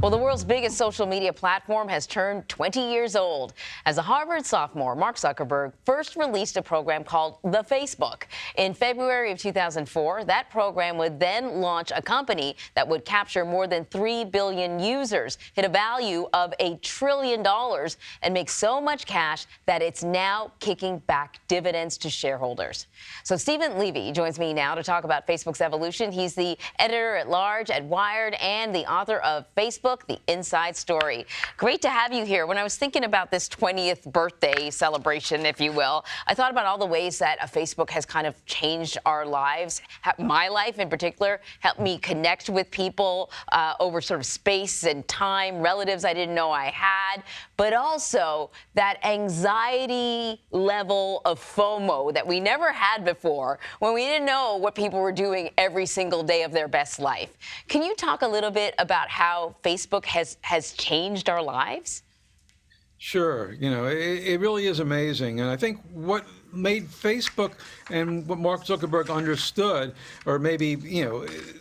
Well, the world's biggest social media platform has turned 20 years old. As a Harvard sophomore, Mark Zuckerberg first released a program called The Facebook. In February of 2004, that program would then launch a company that would capture more than 3 billion users, hit a value of $1 trillion, and make so much cash that it's now kicking back dividends to shareholders. So Stephen Levy joins me now to talk about Facebook's evolution. He's the editor-at-large at Wired and the author of Facebook, The Inside Story. Great to have you here. When I was thinking about this 20th birthday celebration, if you will, I thought about all the ways that Facebook has kind of changed our lives. My life in particular helped me connect with people over sort of space and time, relatives I didn't know I had, but also that anxiety level of FOMO that we never had before when we didn't know what people were doing every single day of their best life. Can you talk a little bit about how Facebook has changed our lives? Sure. It really is amazing. And I think what made Facebook and what Mark Zuckerberg understood, or maybe,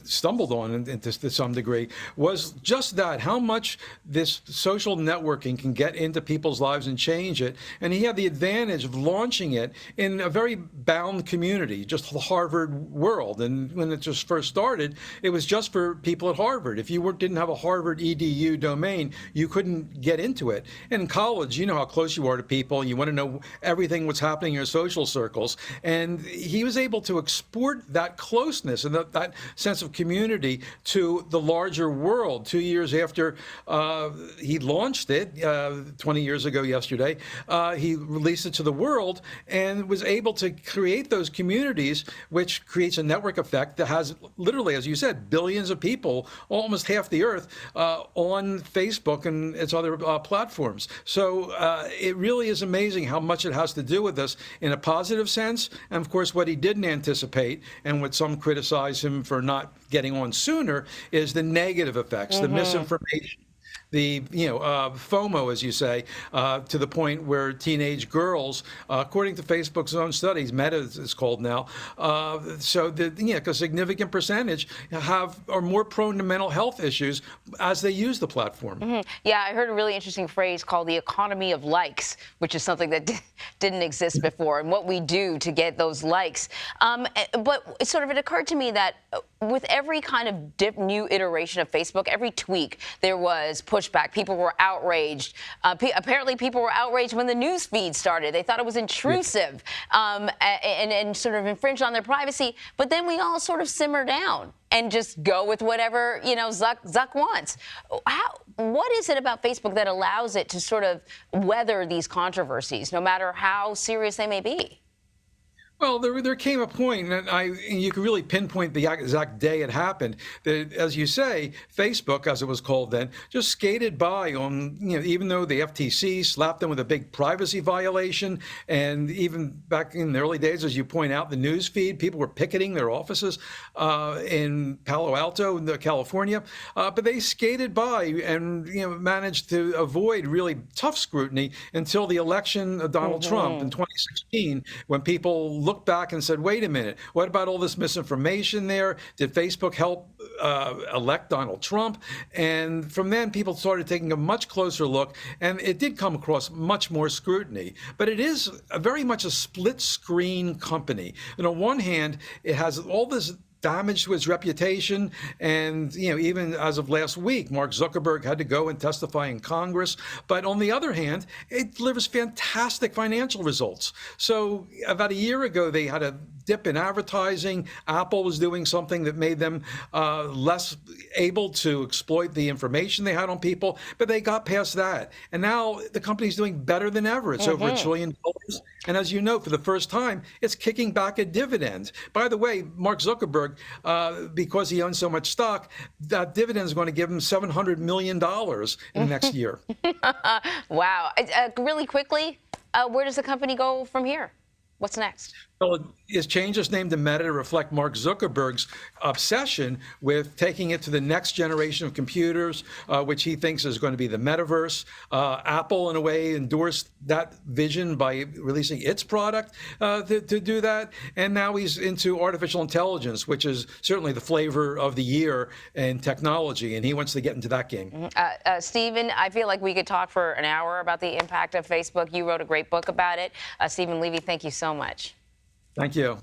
stumbled on to some degree, was just that, how much this social networking can get into people's lives and change it. And he had the advantage of launching it in a very bound community, just the Harvard world. And when it just first started, it was just for people at Harvard. If you didn't have a Harvard edu domain, you couldn't get into it. And in college, you know how close you are to people. You want to know everything what's happening in your social circles. And he was able to export that closeness and that sense of community to the larger world. 2 years after he launched it, 20 years ago yesterday, he released it to the world and was able to create those communities, which creates a network effect that has literally, as you said, billions of people, almost half the earth, on Facebook and its other platforms. So it really is amazing how much it has to do with us in a positive sense. And of course, what he didn't anticipate, and what some criticize him for not getting on sooner, is the negative effects, the misinformation, the FOMO, as you say, to the point where teenage girls, according to Facebook's own studies, Meta is called now, so that a significant percentage are more prone to mental health issues as they use the platform. Yeah, I heard a really interesting phrase called the economy of likes, which is something that didn't exist before, and what we do to get those likes. But it occurred to me that with every kind of new iteration of Facebook, every tweak, there was pushback. People were outraged. Apparently, people were outraged when the news feed started. They thought it was intrusive and sort of infringed on their privacy. But then we all sort of simmer down and just go with whatever Zuck wants. What is it about Facebook that allows it to sort of weather these controversies, no matter how serious they may be? Well, there came a point, and you could really pinpoint the exact day it happened, that, as you say, Facebook, as it was called then, just skated by on, even though the FTC slapped them with a big privacy violation, and even back in the early days, as you point out, the news feed, people were picketing their offices in Palo Alto, California, but they skated by and managed to avoid really tough scrutiny until the election of Donald Trump in 2016, when people looked back and said, wait a minute, what about all this misinformation there? Did Facebook help elect Donald Trump? And from then, people started taking a much closer look, and it did come across much more scrutiny. But it is very much a split-screen company. And on one hand, it has all this damage to his reputation. And, even as of last week, Mark Zuckerberg had to go and testify in Congress. But on the other hand, it delivers fantastic financial results. So about a year ago, they had a dip in advertising. Apple was doing something that made them less able to exploit the information they had on people, but they got past that. And now the company's doing better than ever. It's over $1 trillion. And as you know, for the first time, it's kicking back a dividend. By the way, Mark Zuckerberg, because he owns so much stock, that dividend is going to give him $700 million in the next year. Wow. Really quickly, where does the company go from here? What's next? Well, it's changed its name to Meta to reflect Mark Zuckerberg's obsession with taking it to the next generation of computers, which he thinks is going to be the metaverse. Apple, in a way, endorsed that vision by releasing its product to do that. And now he's into artificial intelligence, which is certainly the flavor of the year in technology. And he wants to get into that game. Stephen, I feel like we could talk for an hour about the impact of Facebook. You wrote a great book about it. Stephen Levy, thank you so much. Thank you.